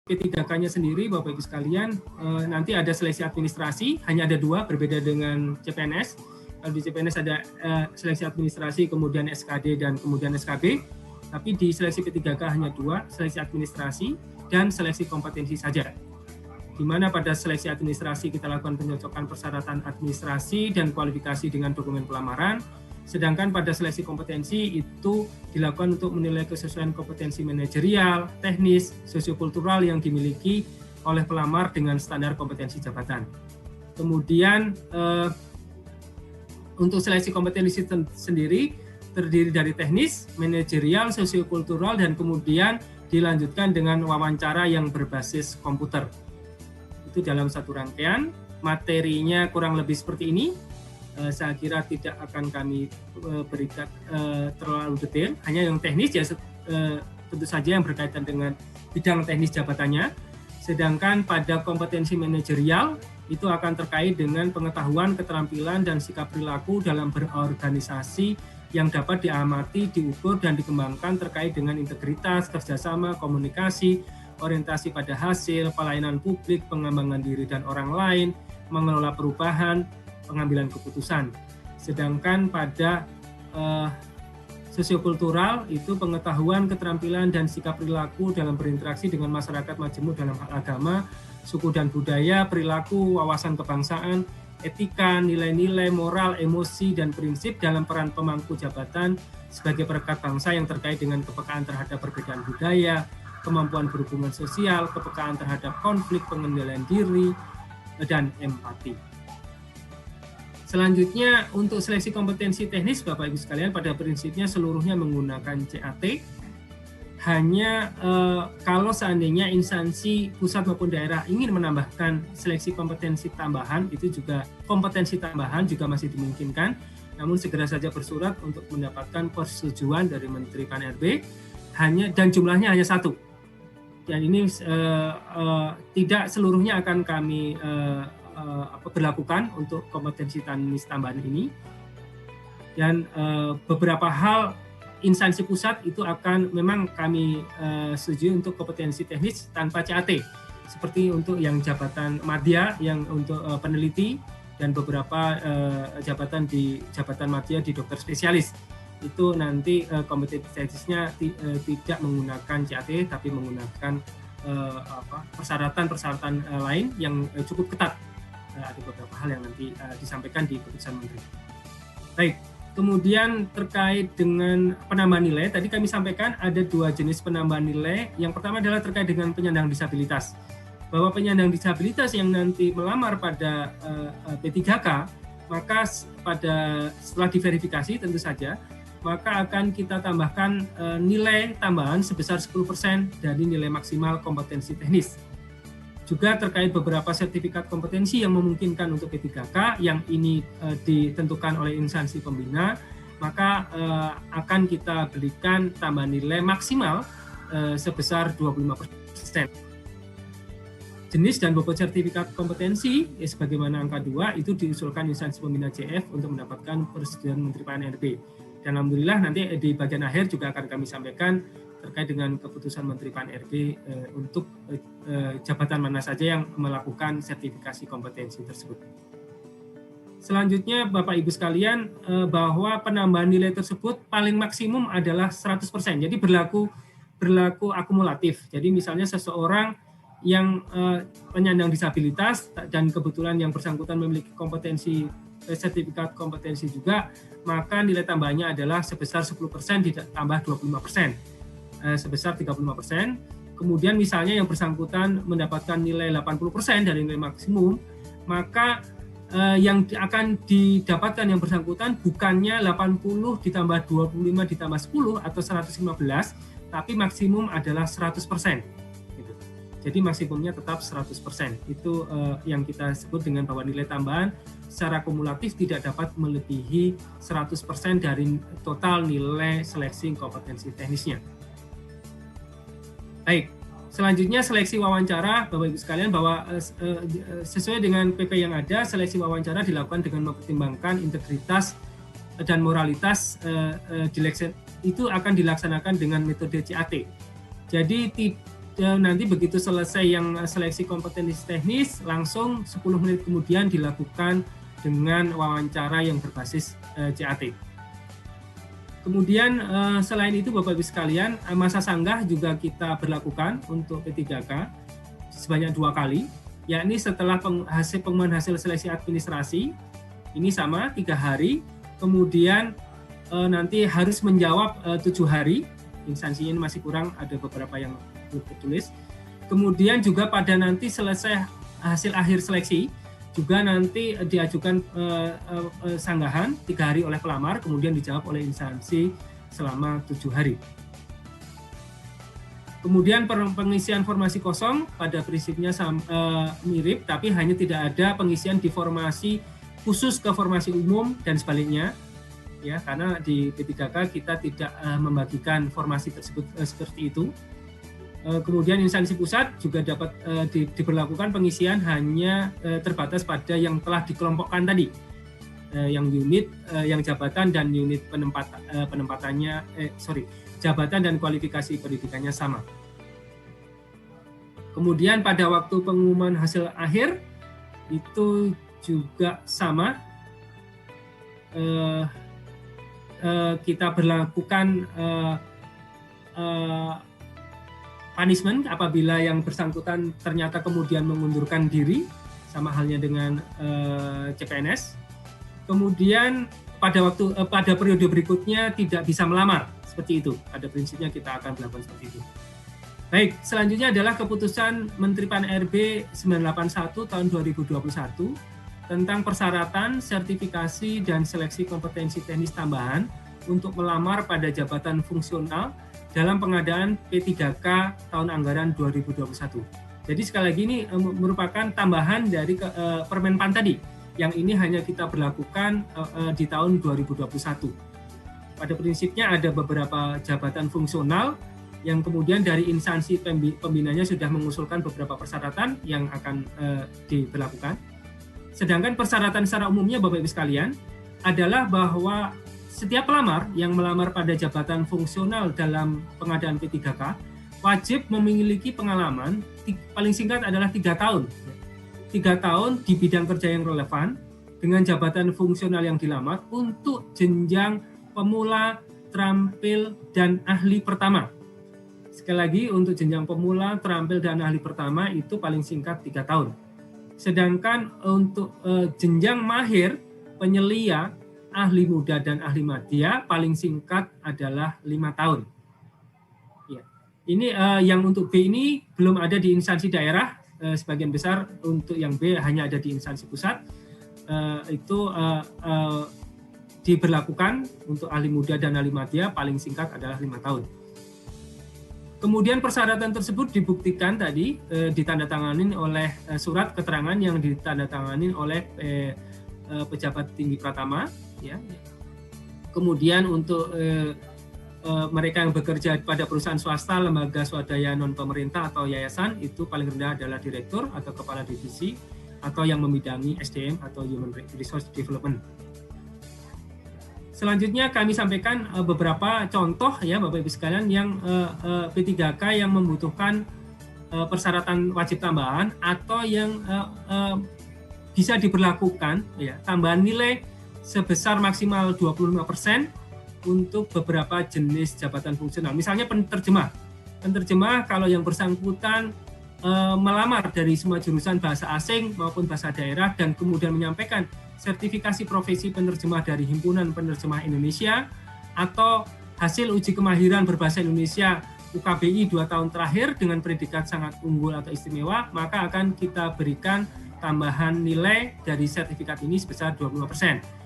P3K-nya sendiri, Bapak Ibu sekalian, nanti ada seleksi administrasi, hanya ada 2, berbeda dengan CPNS. Kalau di CPNS ada seleksi administrasi, kemudian SKD, dan kemudian SKB. Tapi di seleksi P3K hanya 2, seleksi administrasi dan seleksi kompetensi saja. Di mana pada seleksi administrasi kita lakukan pencocokan persyaratan administrasi dan kualifikasi dengan dokumen pelamaran. Sedangkan pada seleksi kompetensi itu dilakukan untuk menilai kesesuaian kompetensi manajerial, teknis, sosiokultural yang dimiliki oleh pelamar dengan standar kompetensi jabatan. Kemudian untuk seleksi kompetensi sendiri terdiri dari teknis, manajerial, sosiokultural, dan kemudian dilanjutkan dengan wawancara yang berbasis komputer. Itu dalam satu rangkaian, materinya kurang lebih seperti ini. Saya kira tidak akan kami berikan terlalu detail, hanya yang teknis ya tentu saja yang berkaitan dengan bidang teknis jabatannya. Sedangkan pada kompetensi manajerial itu akan terkait dengan pengetahuan, keterampilan, dan sikap perilaku dalam berorganisasi yang dapat diamati, diukur, dan dikembangkan terkait dengan integritas, kerjasama, komunikasi, orientasi pada hasil, pelayanan publik, pengembangan diri dan orang lain, mengelola perubahan, pengambilan keputusan. Sedangkan pada sosiokultural itu pengetahuan, keterampilan, dan sikap perilaku dalam berinteraksi dengan masyarakat majemuk dalam hal agama, suku dan budaya, perilaku, wawasan kebangsaan, etika, nilai-nilai, moral, emosi, dan prinsip dalam peran pemangku jabatan sebagai perekat bangsa yang terkait dengan kepekaan terhadap perbedaan budaya, kemampuan berhubungan sosial, kepekaan terhadap konflik, pengendalian diri, dan empati. Selanjutnya untuk seleksi kompetensi teknis Bapak Ibu sekalian pada prinsipnya seluruhnya menggunakan CAT. Hanya kalau seandainya instansi pusat maupun daerah ingin menambahkan seleksi kompetensi tambahan, itu juga kompetensi tambahan juga masih dimungkinkan. Namun segera saja bersurat untuk mendapatkan persetujuan dari Menteri Pan-RB. Dan jumlahnya hanya 1. Dan ini tidak seluruhnya akan kami berlakukan untuk kompetensi teknis tambahan ini. Dan beberapa hal instansi pusat itu akan memang kami setuju untuk kompetensi teknis tanpa CAT, seperti untuk yang jabatan madya, yang untuk peneliti, dan beberapa jabatan madya di dokter spesialis. Itu nanti kompetensi teknisnya tidak menggunakan CAT, tapi menggunakan persyaratan lain yang cukup ketat. Ada beberapa hal yang nanti disampaikan di keputusan menteri. Baik, kemudian terkait dengan penambahan nilai, tadi kami sampaikan ada 2 jenis penambahan nilai. Yang pertama adalah terkait dengan penyandang disabilitas. Bahwa penyandang disabilitas yang nanti melamar pada P3K, maka setelah diverifikasi tentu saja, maka akan kita tambahkan nilai tambahan sebesar 10% dari nilai maksimal kompetensi teknis. Juga terkait beberapa sertifikat kompetensi yang memungkinkan untuk P3K yang ini ditentukan oleh instansi pembina, maka akan kita berikan tambahan nilai maksimal sebesar 25%. Jenis dan bobot sertifikat kompetensi sebagaimana angka 2 itu diusulkan instansi pembina CF untuk mendapatkan persetujuan Menteri Pan-RB. Dan alhamdulillah nanti di bagian akhir juga akan kami sampaikan terkait dengan keputusan Menteri Pan-RB untuk jabatan mana saja yang melakukan sertifikasi kompetensi tersebut. Selanjutnya Bapak Ibu sekalian, bahwa penambahan nilai tersebut paling maksimum adalah 100%. Jadi berlaku akumulatif. Jadi misalnya seseorang yang penyandang disabilitas dan kebetulan yang bersangkutan memiliki kompetensi sertifikat kompetensi juga, maka nilai tambahnya adalah sebesar 10% ditambah 25%. Sebesar 35%. Kemudian misalnya yang bersangkutan mendapatkan nilai 80% dari nilai maksimum, maka yang akan didapatkan yang bersangkutan bukannya 80 ditambah 25 ditambah 10 atau 115, tapi maksimum adalah 100%. Gitu. Jadi maksimumnya tetap 100%. Itu yang kita sebut dengan bahwa nilai tambahan secara kumulatif tidak dapat melebihi 100% dari total nilai seleksi kompetensi teknisnya. Baik, selanjutnya seleksi wawancara, Bapak Ibu sekalian, bahwa sesuai dengan PP yang ada, seleksi wawancara dilakukan dengan mempertimbangkan integritas dan moralitas itu akan dilaksanakan dengan metode CAT. Jadi nanti begitu selesai yang seleksi kompetensi teknis, langsung 10 menit kemudian dilakukan dengan wawancara yang berbasis CAT. Kemudian selain itu Bapak Ibu sekalian, masa sanggah juga kita berlakukan untuk P3K sebanyak 2 kali, yakni setelah pengumuman hasil seleksi administrasi, ini sama 3 hari, kemudian nanti harus menjawab 7 hari, instansinya ini masih kurang, ada beberapa yang belum tertulis. Kemudian juga pada nanti selesai hasil akhir seleksi, juga nanti diajukan sanggahan 3 hari oleh pelamar, kemudian dijawab oleh instansi selama 7 hari. Kemudian pengisian formasi kosong pada prinsipnya mirip, tapi hanya tidak ada pengisian di formasi khusus ke formasi umum dan sebaliknya, ya, karena di P3K kita tidak membagikan formasi tersebut seperti itu. Kemudian instansi pusat juga dapat diberlakukan pengisian hanya terbatas pada yang telah dikelompokkan tadi, yang unit, yang jabatan dan unit penempatannya, jabatan dan kualifikasi pendidikannya sama. Kemudian pada waktu pengumuman hasil akhir itu juga sama, kita berlakukan punishment apabila yang bersangkutan ternyata kemudian mengundurkan diri, sama halnya dengan CPNS. Kemudian pada periode berikutnya tidak bisa melamar, seperti itu. Pada prinsipnya kita akan melakukan seperti itu. Baik, selanjutnya adalah keputusan Menteri Pan-RB 981 tahun 2021 tentang persyaratan, sertifikasi, dan seleksi kompetensi teknis tambahan untuk melamar pada jabatan fungsional dalam pengadaan P3K tahun anggaran 2021. Jadi sekali lagi ini merupakan tambahan dari Permenpan tadi, yang ini hanya kita berlakukan di tahun 2021. Pada prinsipnya ada beberapa jabatan fungsional yang kemudian dari instansi pembinanya sudah mengusulkan beberapa persyaratan yang akan diberlakukan. Sedangkan persyaratan secara umumnya Bapak Ibu sekalian adalah bahwa setiap pelamar yang melamar pada jabatan fungsional dalam pengadaan P3K wajib memiliki pengalaman paling singkat adalah 3 tahun. 3 tahun di bidang kerja yang relevan dengan jabatan fungsional yang dilamar untuk jenjang pemula, terampil, dan ahli pertama. Sekali lagi untuk jenjang pemula, terampil, dan ahli pertama itu paling singkat 3 tahun. Sedangkan untuk jenjang mahir, penyelia, ahli muda dan ahli madya paling singkat adalah 5 tahun. Ya. Ini yang untuk B ini belum ada di instansi daerah, sebagian besar untuk yang B hanya ada di instansi pusat. Itu diberlakukan untuk ahli muda dan ahli madya paling singkat adalah 5 tahun. Kemudian persyaratan tersebut dibuktikan tadi ditandatangani oleh surat keterangan yang ditandatangani oleh pejabat tinggi pratama. Ya. Kemudian untuk mereka yang bekerja pada perusahaan swasta, lembaga swadaya non pemerintah atau yayasan itu paling rendah adalah direktur atau kepala divisi atau yang membidangi SDM atau Human Resource Development. Selanjutnya kami sampaikan beberapa contoh ya Bapak Ibu sekalian yang P3K yang membutuhkan persyaratan wajib tambahan atau yang bisa diberlakukan ya tambahan nilai sebesar maksimal 25% untuk beberapa jenis jabatan fungsional. Misalnya penerjemah. Penerjemah kalau yang bersangkutan melamar dari semua jurusan bahasa asing maupun bahasa daerah dan kemudian menyampaikan sertifikasi profesi penerjemah dari Himpunan Penerjemah Indonesia atau hasil uji kemahiran berbahasa Indonesia UKBI 2 tahun terakhir dengan predikat sangat unggul atau istimewa, maka akan kita berikan tambahan nilai dari sertifikat ini sebesar 25%.